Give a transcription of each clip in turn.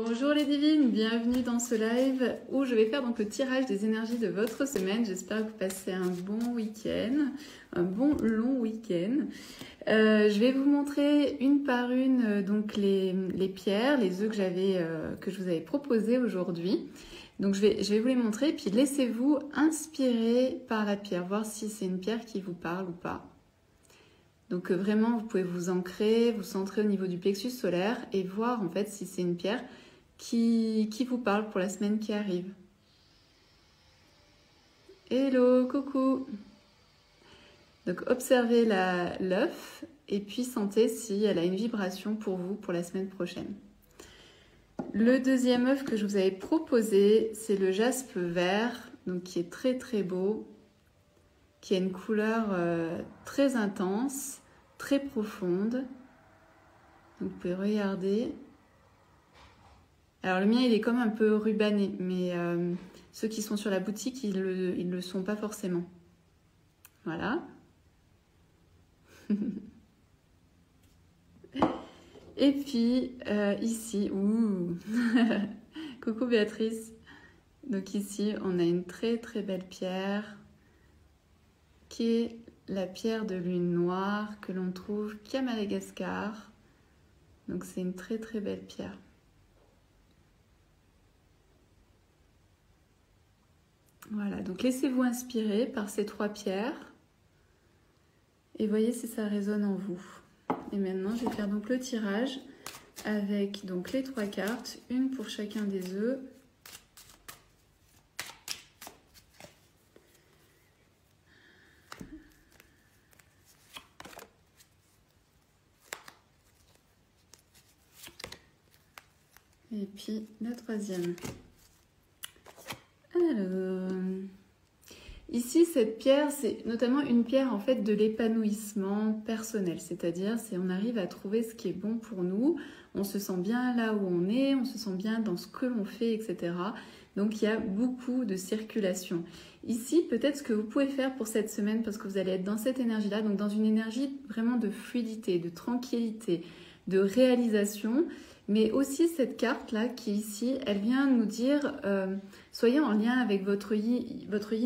Bonjour les divines, bienvenue dans ce live où je vais faire donc le tirage des énergies de votre semaine. J'espère que vous passez un bon week-end, un bon long week-end. Je vais vous montrer une par une donc les pierres, les œufs que je vous avais proposés aujourd'hui. Donc je vais vous les montrer, puis laissez-vous inspirer par la pierre, voir si c'est une pierre qui vous parle ou pas. Donc vraiment, vous pouvez vous ancrer, vous centrer au niveau du plexus solaire et voir en fait si c'est une pierre qui vous parle pour la semaine qui arrive. Hello, coucou. Donc observez l'œuf et puis sentez si elle a une vibration pour vous pour la semaine prochaine. Le deuxième œuf que je vous avais proposé, c'est le jaspe vert, donc qui est très très beau, qui a une couleur très intense, très profonde. Donc vous pouvez regarder. Alors le mien il est comme un peu rubané, mais ceux qui sont sur la boutique ils le sont pas forcément. Voilà. Et puis ici, coucou Béatrice. Donc ici on a une très très belle pierre qui est la pierre de lune noire que l'on trouve qu'à Madagascar. Donc c'est une très très belle pierre. Voilà, donc laissez-vous inspirer par ces trois pierres et voyez si ça résonne en vous. Et maintenant, je vais faire donc le tirage avec donc les trois cartes, une pour chacun des œufs. Et puis la troisième. Alors, ici cette pierre, c'est notamment une pierre en fait de l'épanouissement personnel, c'est-à-dire on arrive à trouver ce qui est bon pour nous, on se sent bien là où on est, on se sent bien dans ce que l'on fait, etc. Donc il y a beaucoup de circulation. Ici, peut-être ce que vous pouvez faire pour cette semaine, parce que vous allez être dans cette énergie-là, donc dans une énergie vraiment de fluidité, de tranquillité, de réalisation. Mais aussi cette carte-là qui est ici, elle vient nous dire soyez en lien avec votre yin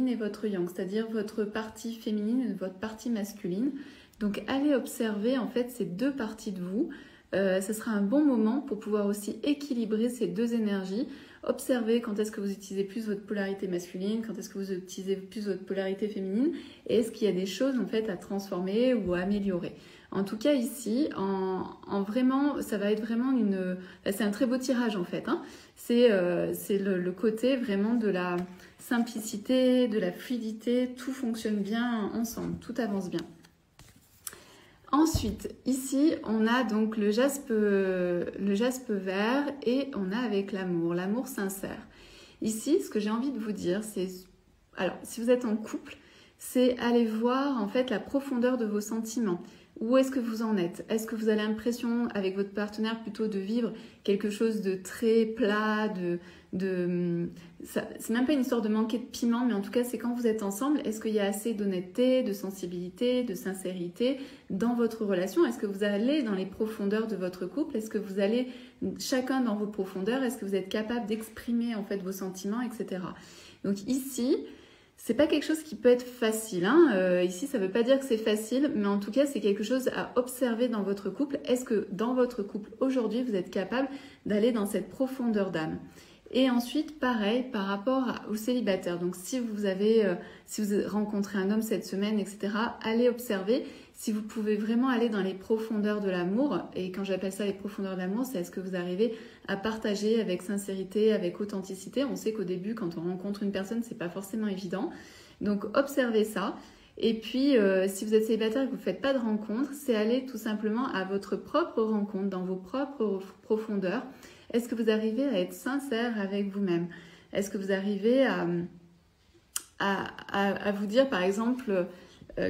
et votre yang, c'est-à-dire votre partie féminine et votre partie masculine. Donc allez observer en fait ces deux parties de vous. Ce sera un bon moment pour pouvoir aussi équilibrer ces deux énergies. Observez quand est-ce que vous utilisez plus votre polarité masculine, quand est-ce que vous utilisez plus votre polarité féminine, et est-ce qu'il y a des choses en fait à transformer ou à améliorer. En tout cas ici, vraiment, ça va être vraiment c'est un très beau tirage en fait. Hein. C'est le côté vraiment de la simplicité, de la fluidité, tout fonctionne bien ensemble, tout avance bien. Ensuite, ici, on a donc le jaspe vert et on a avec l'amour sincère. Ici, ce que j'ai envie de vous dire, c'est, alors, si vous êtes en couple, c'est aller voir en fait la profondeur de vos sentiments. Où est-ce que vous en êtes? Est-ce que vous avez l'impression avec votre partenaire plutôt de vivre quelque chose de très plat, c'est même pas une histoire de manquer de piment, mais en tout cas c'est quand vous êtes ensemble, est-ce qu'il y a assez d'honnêteté, de sensibilité, de sincérité dans votre relation? Est-ce que vous allez dans les profondeurs de votre couple? Est-ce que vous allez chacun dans vos profondeurs? Est-ce que vous êtes capable d'exprimer en fait vos sentiments, etc. Donc ici, c'est pas quelque chose qui peut être facile. Hein. Ici, ça veut pas dire que c'est facile, mais en tout cas, c'est quelque chose à observer dans votre couple. Est-ce que dans votre couple, aujourd'hui, vous êtes capable d'aller dans cette profondeur d'âme? Et ensuite, pareil, par rapport aux célibataires. Donc, si vous rencontrez un homme cette semaine, etc., allez observer si vous pouvez vraiment aller dans les profondeurs de l'amour. Et quand j'appelle ça les profondeurs de l'amour, c'est est-ce que vous arrivez à partager avec sincérité, avec authenticité. On sait qu'au début, quand on rencontre une personne, c'est pas forcément évident. Donc, observez ça. Et puis, si vous êtes célibataire et que vous ne faites pas de rencontre, c'est aller tout simplement à votre propre rencontre, dans vos propres profondeurs. Est-ce que vous arrivez à être sincère avec vous-même? Est-ce que vous arrivez à vous dire, par exemple,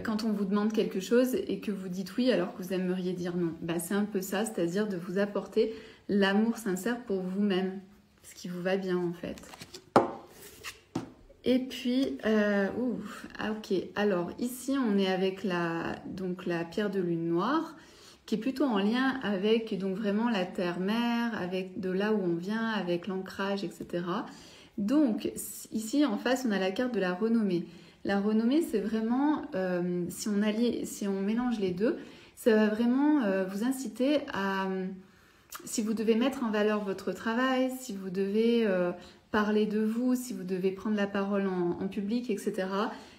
quand on vous demande quelque chose et que vous dites oui alors que vous aimeriez dire non? Ben, c'est un peu ça, c'est-à-dire de vous apporter l'amour sincère pour vous-même, ce qui vous va bien en fait. Et puis, ok, alors ici on est avec la pierre de lune noire qui est plutôt en lien avec donc vraiment la terre-mère, avec de là où on vient, avec l'ancrage, etc. Donc ici en face, on a la carte de la renommée. La renommée, c'est vraiment, si on mélange les deux, ça va vraiment vous inciter à, si vous devez mettre en valeur votre travail, si vous devez parler de vous, si vous devez prendre la parole en public, etc.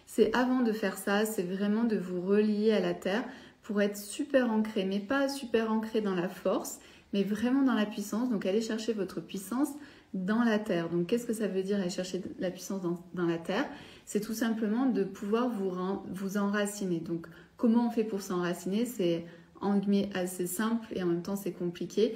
C'est avant de faire ça, c'est vraiment de vous relier à la terre pour être super ancré, mais pas super ancré dans la force, mais vraiment dans la puissance. Donc allez chercher votre puissance dans la terre. Donc qu'est-ce que ça veut dire aller chercher la puissance dans la terre? C'est tout simplement de pouvoir vous enraciner. Donc comment on fait pour s'enraciner? C'est en guillemets assez simple et en même temps c'est compliqué.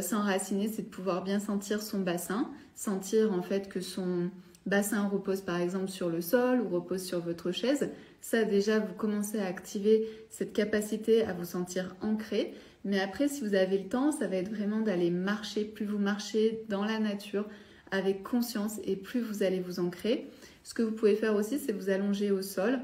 S'enraciner, c'est de pouvoir bien sentir son bassin, sentir en fait que son bassin repose par exemple sur le sol ou repose sur votre chaise. Ça déjà, vous commencez à activer cette capacité à vous sentir ancré. Mais après, si vous avez le temps, ça va être vraiment d'aller marcher. Plus vous marchez dans la nature avec conscience et plus vous allez vous ancrer. Ce que vous pouvez faire aussi, c'est vous allonger au sol.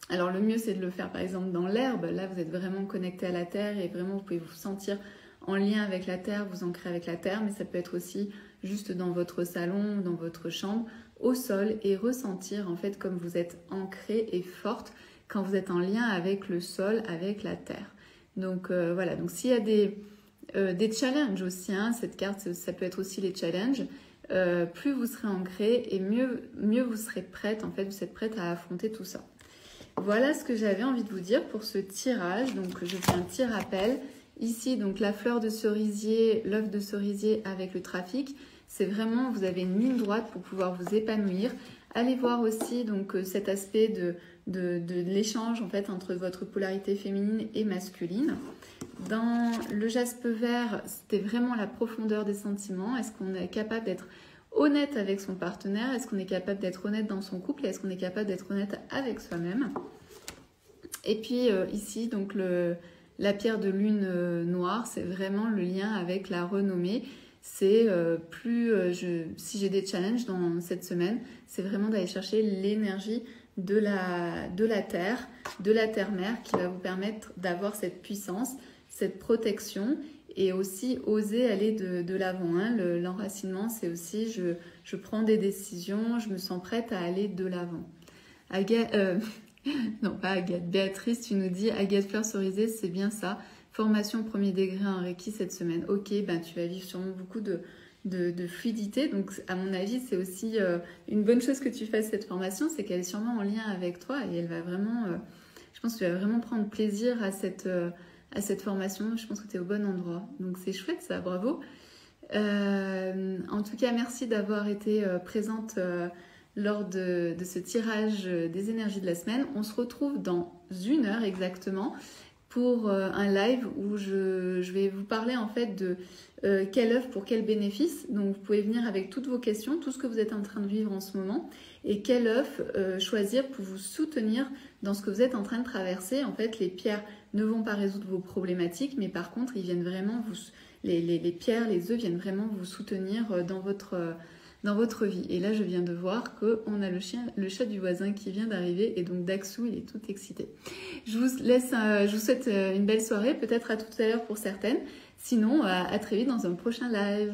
Alors le mieux, c'est de le faire par exemple dans l'herbe. Là, vous êtes vraiment connecté à la terre et vraiment, vous pouvez vous sentir en lien avec la terre, vous ancrer avec la terre. Mais ça peut être aussi juste dans votre salon, dans votre chambre, au sol et ressentir en fait comme vous êtes ancré et forte quand vous êtes en lien avec le sol, avec la terre. Donc voilà, donc s'il y a des challenges aussi, hein, cette carte, ça peut être aussi les challenges, plus vous serez ancré et mieux vous serez prête, en fait, vous êtes prête à affronter tout ça. Voilà ce que j'avais envie de vous dire pour ce tirage. Donc je fais un petit rappel. Ici, donc la fleur de cerisier, l'œuf de cerisier avec le trafic, c'est vraiment, vous avez une ligne droite pour pouvoir vous épanouir. Allez voir aussi donc cet aspect de l'échange en fait entre votre polarité féminine et masculine. Dans le jaspe vert, c'était vraiment la profondeur des sentiments. Est-ce qu'on est capable d'être honnête avec son partenaire? Est-ce qu'on est capable d'être honnête dans son couple? Est-ce qu'on est capable d'être honnête avec soi-même? Et puis ici, donc la pierre de lune noire, c'est vraiment le lien avec la renommée. C'est si j'ai des challenges dans cette semaine, c'est vraiment d'aller chercher l'énergie de la terre-mère qui va vous permettre d'avoir cette puissance, cette protection et aussi oser aller de l'avant. Hein. L'enracinement, c'est aussi je prends des décisions, je me sens prête à aller de l'avant. Non, pas Agathe. Béatrice, tu nous dis Agathe Fleur Cerisée, c'est bien ça. Formation premier degré en Reiki cette semaine. Ok, ben tu vas vivre sûrement beaucoup de fluidité. Donc, à mon avis, c'est aussi une bonne chose que tu fasses cette formation, c'est qu'elle est sûrement en lien avec toi et elle va vraiment, je pense que tu vas vraiment prendre plaisir à cette formation. Je pense que tu es au bon endroit. Donc, c'est chouette ça, bravo. En tout cas, merci d'avoir été présente lors de ce tirage des énergies de la semaine. On se retrouve dans 1 heure exactement pour un live où je vais vous parler en fait de quel œuf pour quel bénéfice. Donc vous pouvez venir avec toutes vos questions, tout ce que vous êtes en train de vivre en ce moment et quel œuf choisir pour vous soutenir dans ce que vous êtes en train de traverser. En fait, les pierres ne vont pas résoudre vos problématiques, mais par contre, ils viennent vraiment les pierres, les œufs viennent vraiment vous soutenir dans votre vie. Et là, je viens de voir qu'on a le chat du voisin qui vient d'arriver et donc Daxou, il est tout excité. Je vous souhaite une belle soirée, peut-être à tout à l'heure pour certaines. Sinon, à très vite dans un prochain live.